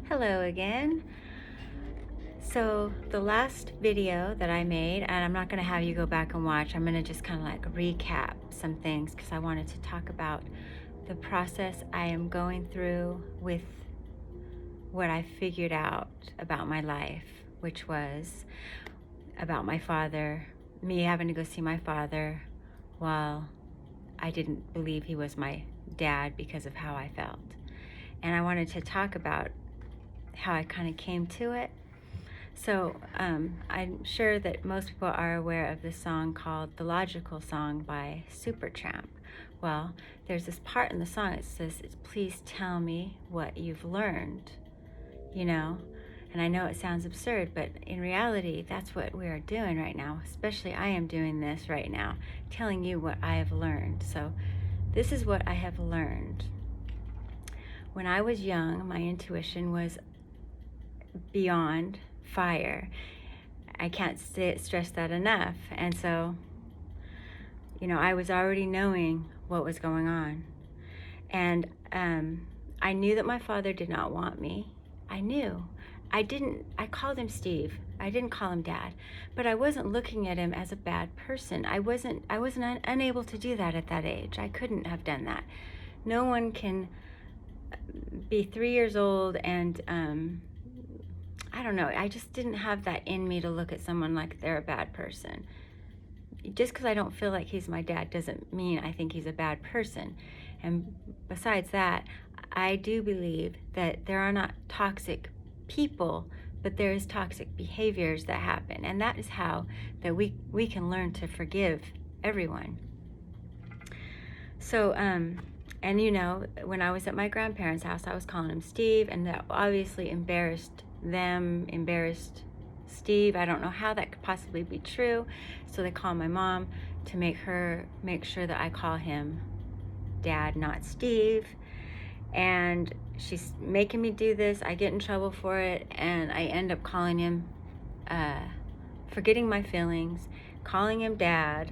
Hello again. So the last video that I made, and I'm not going to have you go back and watch, I'm going to just kind of like recap some things because I wanted to talk about the process I am going through with what I figured out about my life, which was about my father, me having to go see my father while I didn't believe he was my dad because of how I felt. And I wanted to talk about how I kind of came to it. So I'm sure that most people are aware of this song called The Logical Song by Supertramp. Well, there's this part in the song that says, please tell me what you've learned, And I know it sounds absurd, but in reality, that's what we are doing right now. Especially I am doing this right now, telling you what I have learned. So this is what I have learned. When I was young, my intuition was beyond fire. I can't stress that enough. And so, I was already knowing what was going on. And I knew that my father did not want me. I knew. I called him Steve. I didn't call him Dad. But I wasn't looking at him as a bad person. I wasn't unable to do that at that age. I couldn't have done that. No one can be 3 years old and I don't know. I just didn't have that in me to look at someone like they're a bad person. Just because I don't feel like he's my dad doesn't mean I think he's a bad person. And besides that, I do believe that there are not toxic people, but there is toxic behaviors that happen. And that is how that we can learn to forgive everyone. So, and when I was at my grandparents' house, I was calling him Steve, and that obviously embarrassed Steve. I don't know how that could possibly be true. So they call my mom to make sure that I call him Dad, not Steve. And she's making me do this. I get in trouble for it, and I end up calling him, forgetting my feelings, calling him Dad.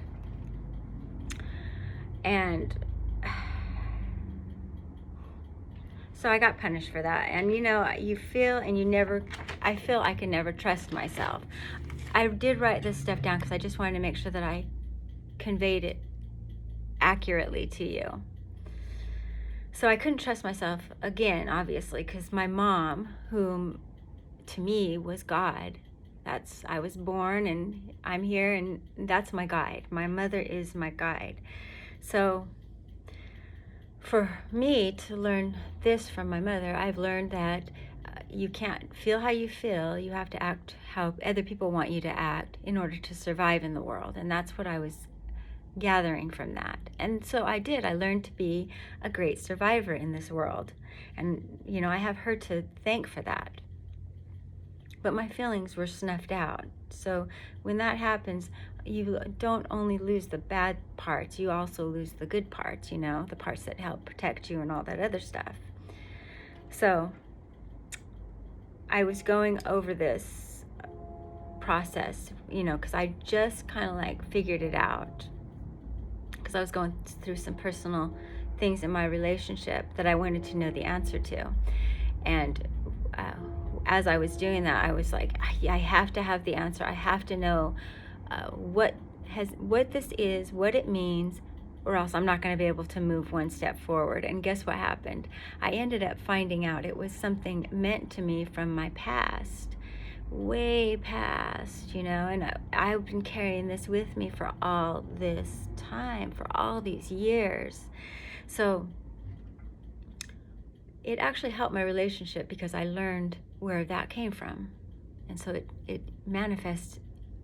And so I got punished for that. And I feel I can never trust myself. I did write this stuff down because I just wanted to make sure that I conveyed it accurately to you. So I couldn't trust myself again, obviously, because my mom, whom to me was God, I was born and I'm here and that's my guide. My mother is my guide. So for me to learn this from my mother, I've learned that you can't feel how you feel. You have to act how other people want you to act in order to survive in the world. And that's what I was gathering from that. And so I did. I learned to be a great survivor in this world. And, I have her to thank for that. But my feelings were snuffed out. So when that happens, you don't only lose the bad parts, you also lose the good parts, the parts that help protect you and all that other stuff. So I was going over this process, because I just kind of like figured it out. Because I was going through some personal things in my relationship that I wanted to know the answer to. And as I was doing that, I was like, I have to have the answer. I have to know what this is, what it means, or else I'm not going to be able to move one step forward. And guess what happened? I ended up finding out it was something meant to me from my past, way past, and I've been carrying this with me for all this time, for all these years. So it actually helped my relationship because I learned where that came from. And so it manifests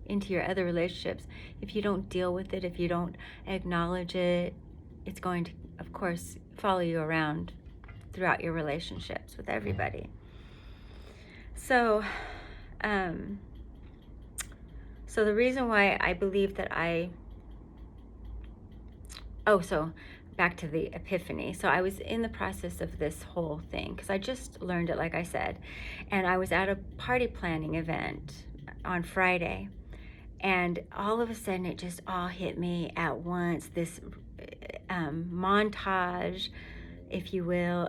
into your other relationships. If you don't deal with it, if you don't acknowledge it, it's going to, of course, follow you around throughout your relationships with everybody. So, so the reason why I believe that so back to the epiphany. So I was in the process of this whole thing because I just learned it, like I said, and I was at a party planning event on Friday, and all of a sudden it just all hit me at once, this montage, if you will,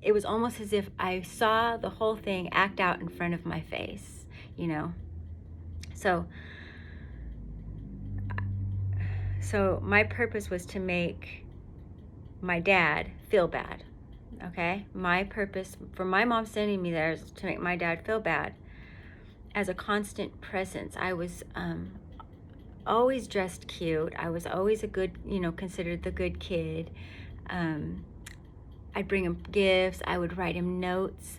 it was almost as if I saw the whole thing act out in front of my face, you know. So my purpose was to make my dad feel bad, okay? My purpose for my mom sending me there is to make my dad feel bad. As a constant presence, I was always dressed cute. I was always a good, considered the good kid. I'd bring him gifts. I would write him notes.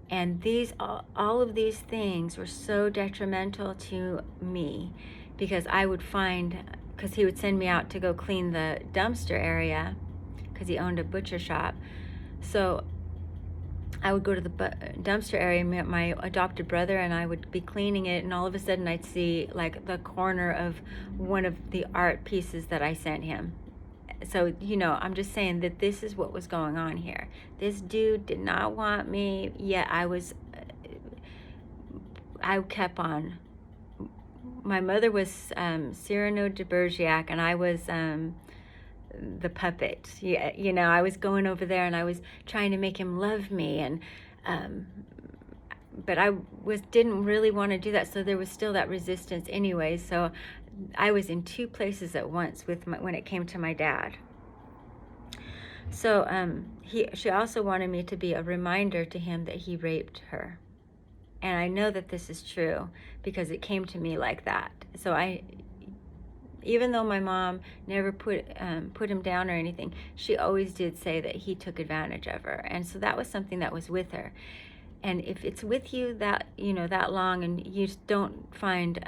And all of these things were so detrimental to me, because because he would send me out to go clean the dumpster area, because he owned a butcher shop. So I would go to the dumpster area, and my adopted brother and I would be cleaning it, and all of a sudden I'd see like the corner of one of the art pieces that I sent him. So, I'm just saying that this is what was going on here. This dude did not want me, yet I kept on. My mother was Cyrano de Bergerac, and I was the puppet. Yeah, I was going over there and I was trying to make him love me, and but I didn't really want to do that. So there was still that resistance anyway. So I was in two places at once when it came to my dad. So she also wanted me to be a reminder to him that he raped her. And I know that this is true because it came to me like that. So even though my mom never put him down or anything, she always did say that he took advantage of her. And so that was something that was with her. And if it's with you that long, and you just don't find,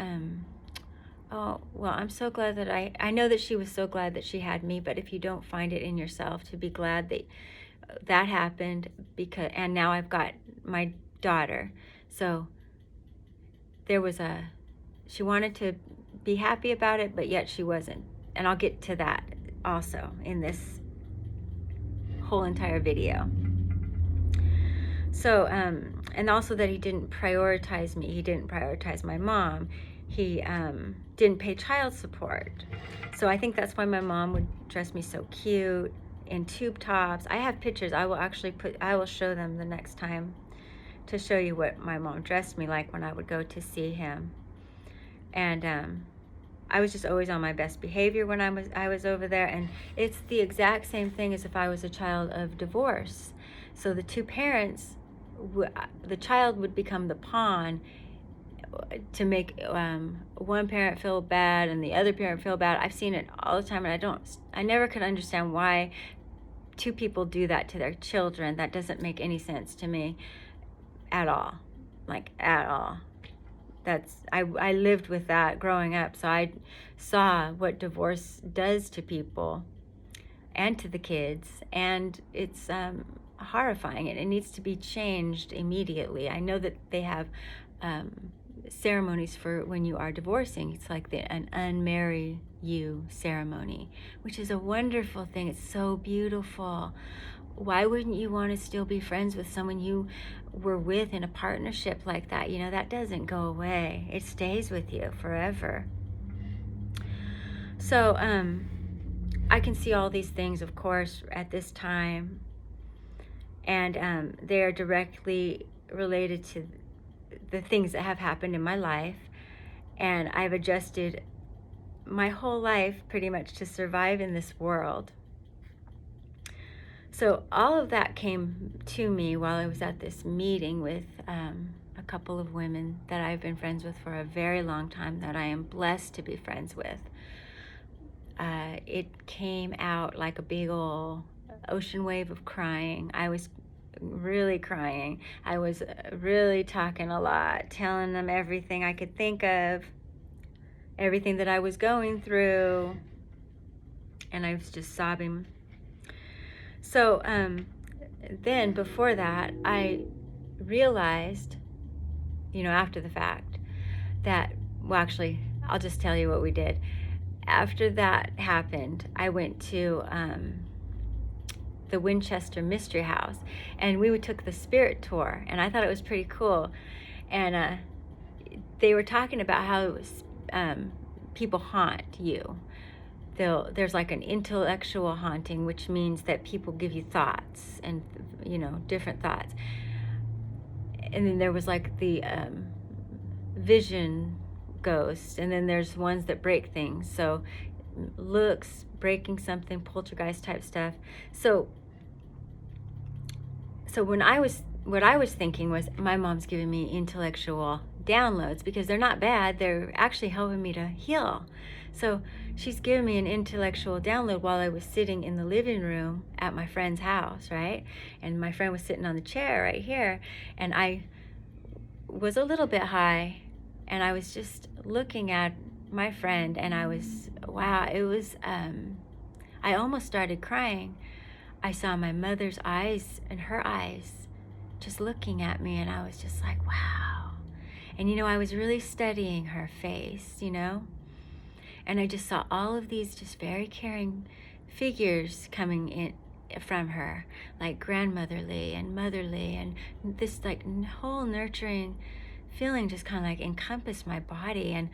oh, well, I'm so glad that I know that she was so glad that she had me, but if you don't find it in yourself to be glad that happened, and now I've got my daughter. So she wanted to be happy about it, but yet she wasn't. And I'll get to that also in this whole entire video. So, and also that he didn't prioritize me. He didn't prioritize my mom. He didn't pay child support. So I think that's why my mom would dress me so cute in tube tops. I have pictures. I will show them the next time to show you what my mom dressed me like when I would go to see him. And I was just always on my best behavior when I was over there. And it's the exact same thing as if I was a child of divorce. So the two parents, the child would become the pawn to make one parent feel bad and the other parent feel bad. I've seen it all the time, and I never could understand why two people do that to their children. That doesn't make any sense to me at all, at all. I lived with that growing up, so I saw what divorce does to people and to the kids, and it's horrifying, and it needs to be changed immediately. I know that they have ceremonies for when you are divorcing. It's like an unmarry you ceremony, which is a wonderful thing. It's so beautiful. Why wouldn't you want to still be friends with someone you were with in a partnership like that? That doesn't go away. It stays with you forever. So I can see all these things, of course, at this time, and they are directly related to the things that have happened in my life, and I've adjusted my whole life pretty much to survive in this world. So all of that came to me while I was at this meeting with a couple of women that I've been friends with for a very long time, that I am blessed to be friends with. It came out like a big old ocean wave of crying. I was really crying. I was really talking a lot, telling them everything I could think of, everything that I was going through, and I was just sobbing. So then before that, I realized, after the fact, that, well, actually, I'll just tell you what we did. After that happened, I went to the Winchester Mystery House, and we took the spirit tour, and I thought it was pretty cool. And they were talking about how people haunt you. there's like an intellectual haunting, which means that people give you thoughts and, different thoughts. And then there was like the vision ghost, and then there's ones that break things. So looks, breaking something, poltergeist type stuff. So what I was thinking was, my mom's giving me intellectual downloads because they're not bad. They're actually helping me to heal. So she's giving me an intellectual download while I was sitting in the living room at my friend's house, right? And my friend was sitting on the chair right here, and I was a little bit high, and I was just looking at my friend, and I was, wow, it was, I almost started crying. I saw my mother's eyes and her eyes just looking at me, and I was just like, wow. And I was really studying her face, and I just saw all of these just very caring figures coming in from her, like grandmotherly and motherly, and this like whole nurturing feeling just kind of like encompassed my body. And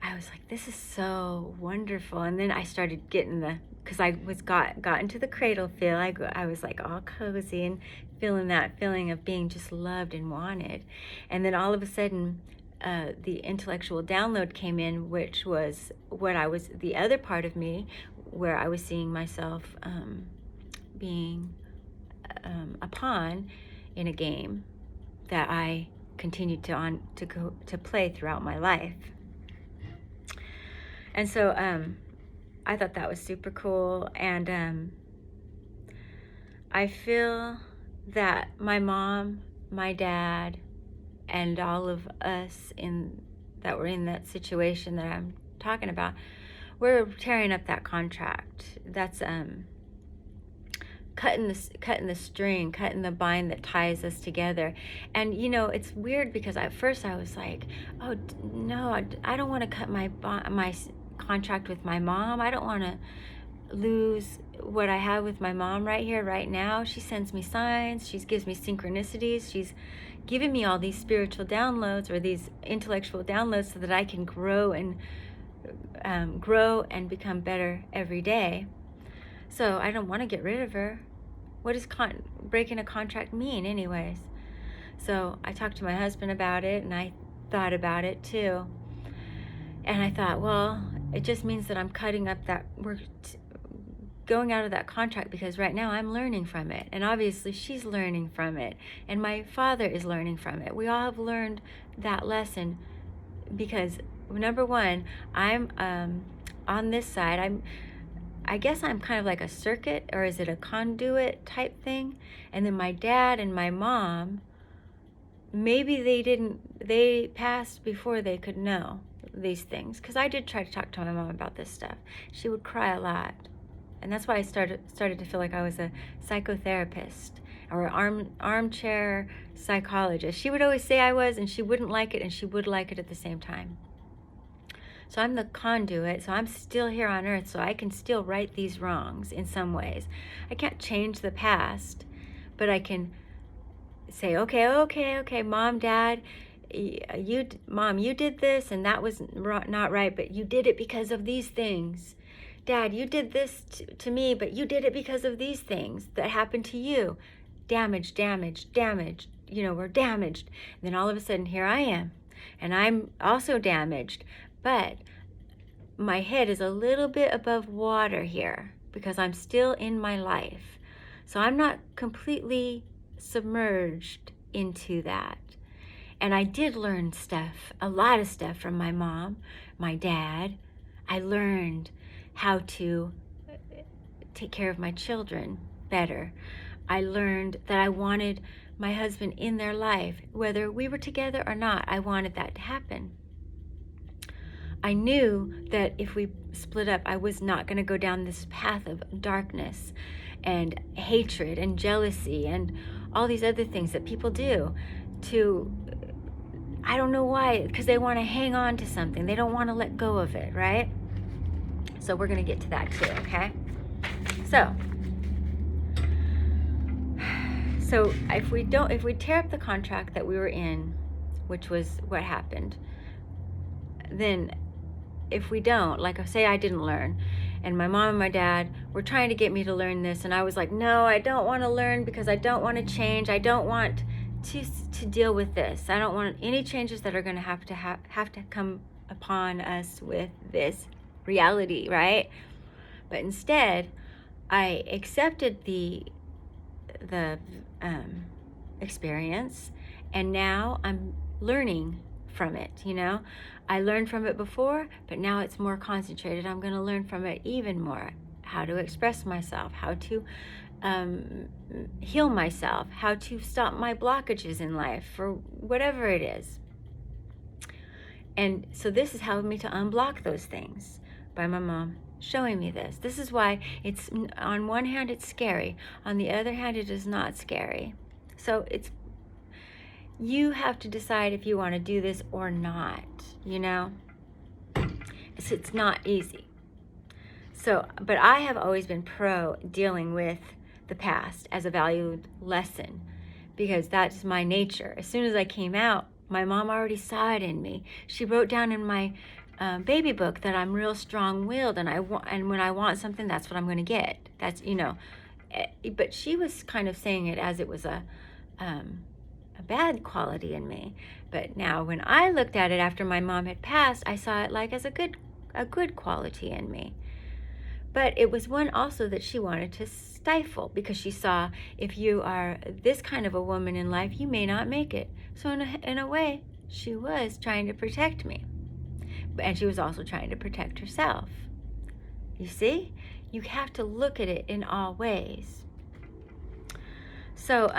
I was like, this is so wonderful. And then I started getting because I got into the cradle feel. I was like all cozy and feeling that feeling of being just loved and wanted. And then all of a sudden, the intellectual download came in, which was the other part of me, where I was seeing myself being a pawn in a game that I continued to play throughout my life. And so I thought that was super cool. And I feel that my mom, my dad, and all of us that were in that situation that I'm talking about, we're tearing up that contract. That's cutting the string, cutting the bind that ties us together. And it's weird because at first I was like, oh no, I don't want to cut my contract with my mom. I don't want to lose what I have with my mom right here, right now. She sends me signs. She gives me synchronicities. She's giving me all these spiritual downloads or these intellectual downloads so that I can grow and become better every day. So I don't want to get rid of her. What does breaking a contract mean anyways? So I talked to my husband about it, and I thought about it too. And I thought, well, it just means that I'm cutting up we're going out of that contract, because right now I'm learning from it. And obviously she's learning from it. And my father is learning from it. We all have learned that lesson, because number one, I'm on this side. I guess I'm kind of like a circuit, or is it a conduit type thing? And then my dad and my mom, maybe they passed before they could know these things. Because I did try to talk to my mom about this stuff. She would cry a lot. And that's why I started to feel like I was a psychotherapist or armchair psychologist. She would always say I was, and she wouldn't like it, and she would like it at the same time. So I'm the conduit, so I'm still here on earth, so I can still right these wrongs in some ways. I can't change the past, but I can say, okay, Mom, Dad, Mom, you did this, and that was not right, but you did it because of these things. Dad, you did this to me, but you did it because of these things that happened to you. Damage. We're damaged. And then all of a sudden, here I am, and I'm also damaged. But my head is a little bit above water here because I'm still in my life. So I'm not completely submerged into that. And I did learn a lot of stuff from my mom, my dad. I learned how to take care of my children better. I learned that I wanted my husband in their life. Whether we were together or not, I wanted that to happen. I knew that if we split up, I was not going to go down this path of darkness and hatred and jealousy and all these other things that people do I don't know why, because they want to hang on to something. They don't want to let go of it, right? So we're going to get to that too, okay? So if we tear up the contract that we were in, which was what happened, then if we don't, like say I didn't learn, And my mom and my dad were trying to get me to learn this, and I was like, no, I don't want to learn because I don't want to change. I don't want to deal with this. I don't want any changes that are going to have to come upon us with this reality, right? But instead, I accepted the experience, and now I'm learning from it. I learned from it before, but now it's more concentrated. I'm going to learn from it even more. How to express myself, how to heal myself, how to stop my blockages in life, or whatever it is. And so this has helped me to unblock those things by my mom showing me this. This is why it's, on one hand, it's scary. On the other hand, it is not scary. So you have to decide if you want to do this or not, It's not easy. So, but I have always been pro dealing with the past as a valued lesson, because that's my nature. As soon as I came out, my mom already saw it in me. She wrote down in my baby book that I'm real strong-willed, and when I want something, that's what I'm going to get. That's, but she was kind of saying it as it was a bad quality in me. But now when I looked at it after my mom had passed, I saw it like as a good quality in me. But it was one also that she wanted to stifle, because she saw, if you are this kind of a woman in life, you may not make it. So in a way, she was trying to protect me. And she was also trying to protect herself. You see? You have to look at it in all ways. So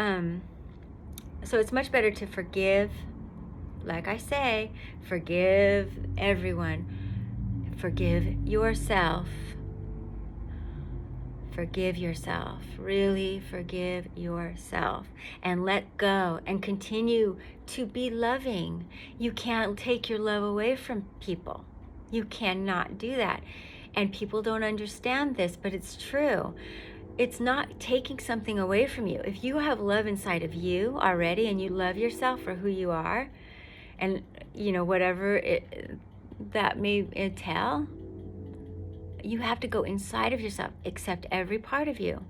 it's much better to forgive. Like I say, forgive everyone. Forgive yourself. Forgive yourself. Really forgive yourself. And let go and continue to be loving. You can't take your love away from people. You cannot do that. And people don't understand this, but it's true. It's not taking something away from you. If you have love inside of you already, and you love yourself for who you are, and whatever that may entail, you have to go inside of yourself, accept every part of you,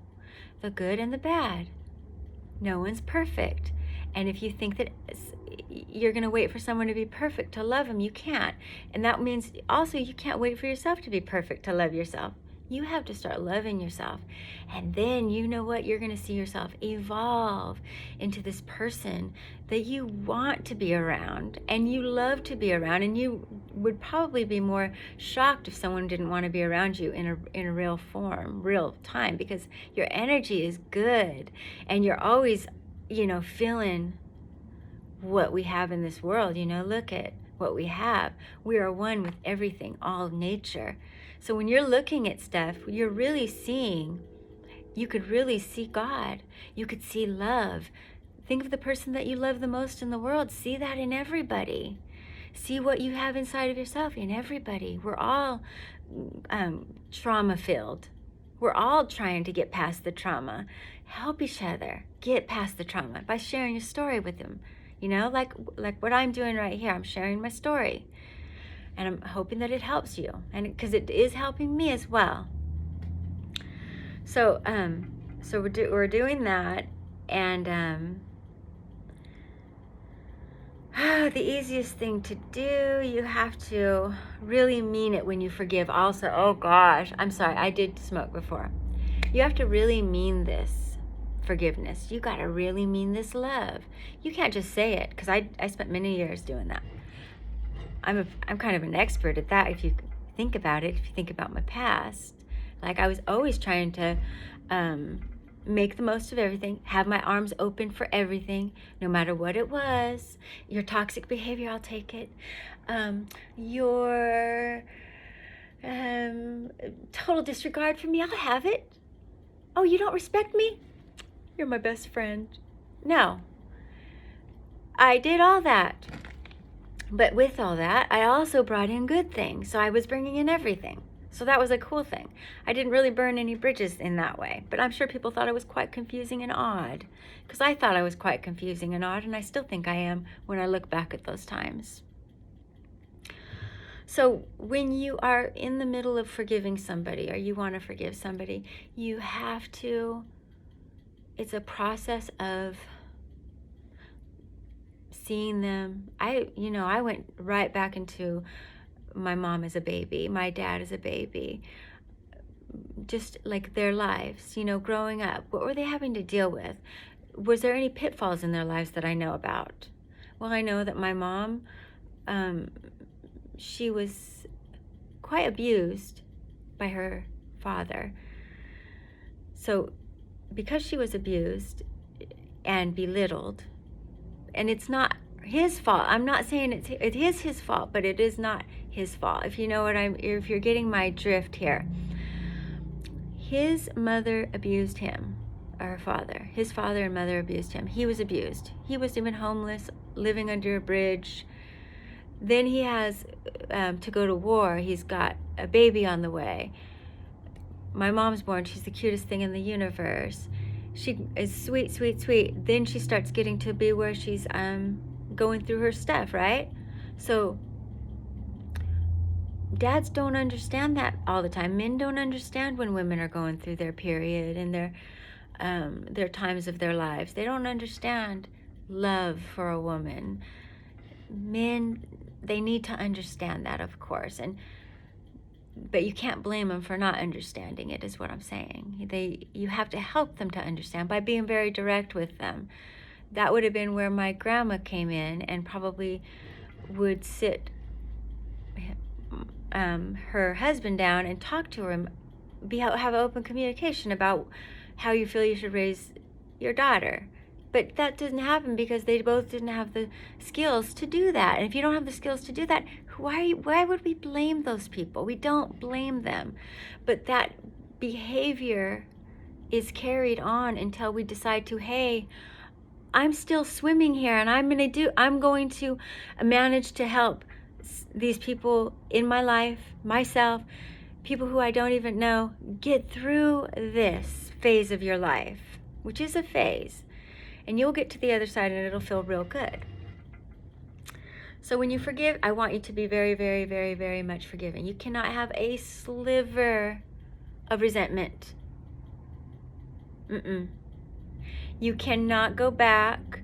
the good and the bad. No one's perfect. And if you think that you're going to wait for someone to be perfect to love them, you can't. And that means also you can't wait for yourself to be perfect to love yourself. You have to start loving yourself. And then you know what? You're going to see yourself evolve into this person that you want to be around and you love to be around. And you would probably be more shocked if someone didn't want to be around you in a real form, real time, because your energy is good and you're always, feeling what we have in this world. Look at what we have. We are one with everything, all nature. So when you're looking at stuff, you're really seeing, you could really see God. You could see love. Think of the person that you love the most in the world. See that in everybody. See what you have inside of yourself in everybody. We're all trauma-filled. We're all trying to get past the trauma. Help each other get past the trauma by sharing your story with them. Like what I'm doing right here. I'm sharing my story. And I'm hoping that it helps you, and because it is helping me as well. So we're doing that, and the easiest thing to do, you have to really mean it when you forgive. Also, oh gosh, I'm sorry, I did smoke before. You have to really mean this forgiveness. You got to really mean this love. You can't just say it, because I spent many years doing that. I'm kind of an expert at that. If you think about it, if you think about my past, like I was always trying to make the most of everything, have my arms open for everything, no matter what it was. Your toxic behavior, I'll take it. Your total disregard for me, I'll have it. Oh, you don't respect me? You're my best friend. No. I did all that. But with all that, I also brought in good things. So I was bringing in everything. So that was a cool thing. I didn't really burn any bridges in that way. But I'm sure people thought I was quite confusing and odd. Because I thought I was quite confusing and odd. And I still think I am when I look back at those times. So when you are in the middle of forgiving somebody, or you want to forgive somebody, you have to, it's a process of seeing them. I went right back into my mom as a baby, my dad as a baby, just like their lives, growing up. What were they having to deal with? Was there any pitfalls in their lives that I know about? Well, I know that my mom, she was quite abused by her father. So because she was abused and belittled, and it's not his fault. I'm not saying it is his fault, but it is not his fault. If you're getting my drift here. His mother abused him, or her father. His father and mother abused him. He was abused. He was even homeless, living under a bridge. Then he has to go to war. He's got a baby on the way. My mom's born. She's the cutest thing in the universe. She is sweet, sweet, sweet. Then she starts getting to be where she's going through her stuff, right? So dads don't understand that all the time. Men don't understand when women are going through their period and their times of their lives. They don't understand love for a woman. Men, they need to understand that, of course, but you can't blame them for not understanding it, is what I'm saying. You have to help them to understand by being very direct with them. That would have been where my grandma came in and probably would sit her husband down and talk to him, have open communication about how you feel you should raise your daughter. But that didn't happen because they both didn't have the skills to do that. And if you don't have the skills to do that, why would we blame those people? We don't blame them. But that behavior is carried on until we decide to, hey, I'm still swimming here, and I'm going to manage to help these people in my life, myself, people who I don't even know, get through this phase of your life, which is a phase. And you'll get to the other side and it'll feel real good. So when you forgive, I want you to be very, very, very, very much forgiving. You cannot have a sliver of resentment. You cannot go back.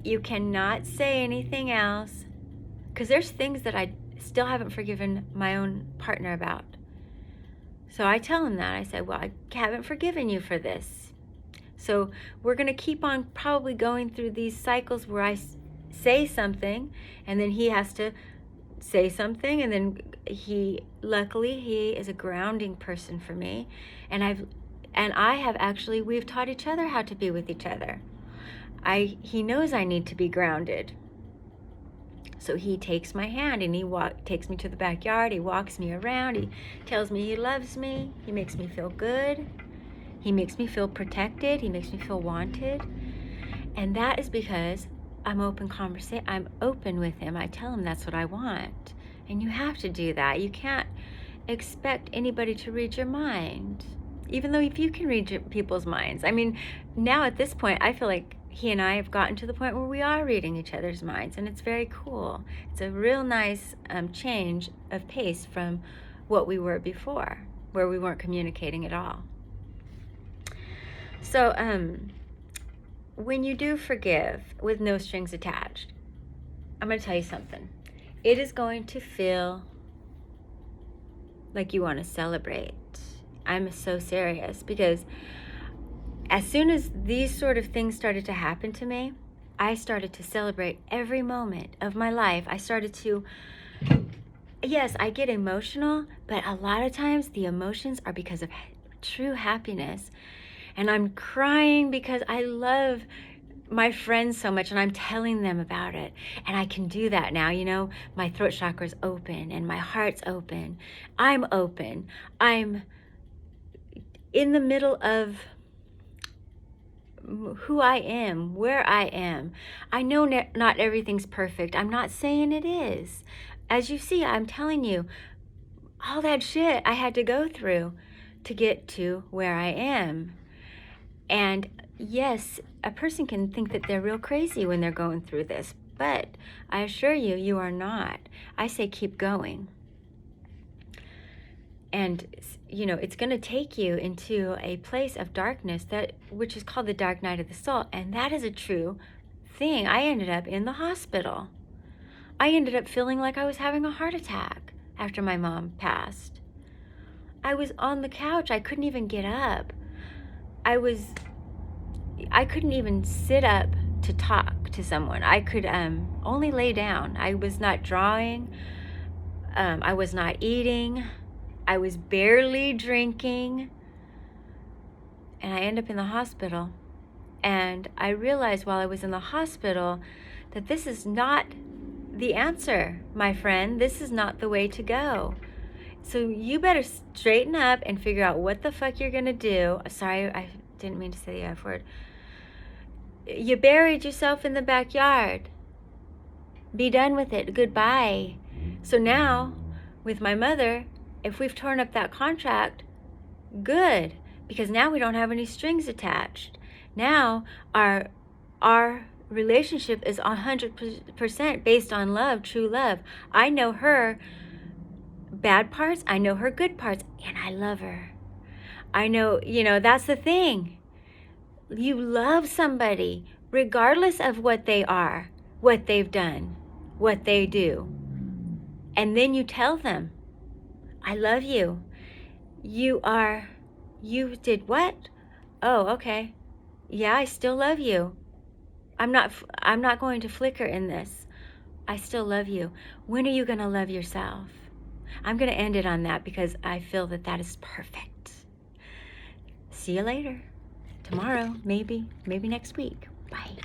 You cannot say anything else. Because there's things that I still haven't forgiven my own partner about. So I tell him that. I say, well, I haven't forgiven you for this. So we're going to keep on probably going through these cycles where I say something and then he has to say something, and then luckily he is a grounding person for me, and we've taught each other how to be with each other. He knows I need to be grounded. So he takes my hand and he takes me to the backyard. He walks me around. He tells me he loves me. He makes me feel good. He makes me feel protected. He makes me feel wanted. And that is because I'm open with him. I tell him that's what I want. And you have to do that. You can't expect anybody to read your mind. Even though if you can read people's minds. I mean, now at this point, I feel like he and I have gotten to the point where we are reading each other's minds. And it's very cool. It's a real nice change of pace from what we were before, where we weren't communicating at all. So when you do forgive with no strings attached, I'm going to tell you something. It is going to feel like you want to celebrate. I'm so serious, because as soon as these sort of things started to happen to me, I started to celebrate every moment of my life. I started to, yes, I get emotional, but a lot of times the emotions are because of true happiness. And I'm crying because I love my friends so much, and I'm telling them about it. And I can do that now. My throat chakra's open and my heart's open. I'm open. I'm in the middle of who I am, where I am. I know not everything's perfect. I'm not saying it is. As you see, I'm telling you, all that shit I had to go through to get to where I am. And yes, a person can think that they're real crazy when they're going through this, but I assure you, you are not. I say keep going. And, you know, it's going to take you into a place of darkness, which is called the dark night of the soul. And that is a true thing. I ended up in the hospital. I ended up feeling like I was having a heart attack after my mom passed. I was on the couch. I couldn't even get up. I couldn't even sit up to talk to someone. I could only lay down. I was not drawing. I was not eating. I was barely drinking. And I ended up in the hospital. And I realized while I was in the hospital that this is not the answer, my friend. This is not the way to go. So you better straighten up and figure out what the fuck you're going to do. Sorry, I didn't mean to say the F word. You buried yourself in the backyard. Be done with it. Goodbye. So now, with my mother, if we've torn up that contract, good. Because now we don't have any strings attached. Now our relationship is 100% based on love, true love. I know her bad parts, I know her good parts, and I love her. I know, that's the thing. You love somebody regardless of what they are, what they've done, what they do. And then you tell them, I love you. You did what? Oh, okay. Yeah, I still love you. I'm not going to flicker in this. I still love you. When are you going to love yourself? I'm going to end it on that because I feel that is perfect. See you later. Tomorrow, maybe next week. Bye.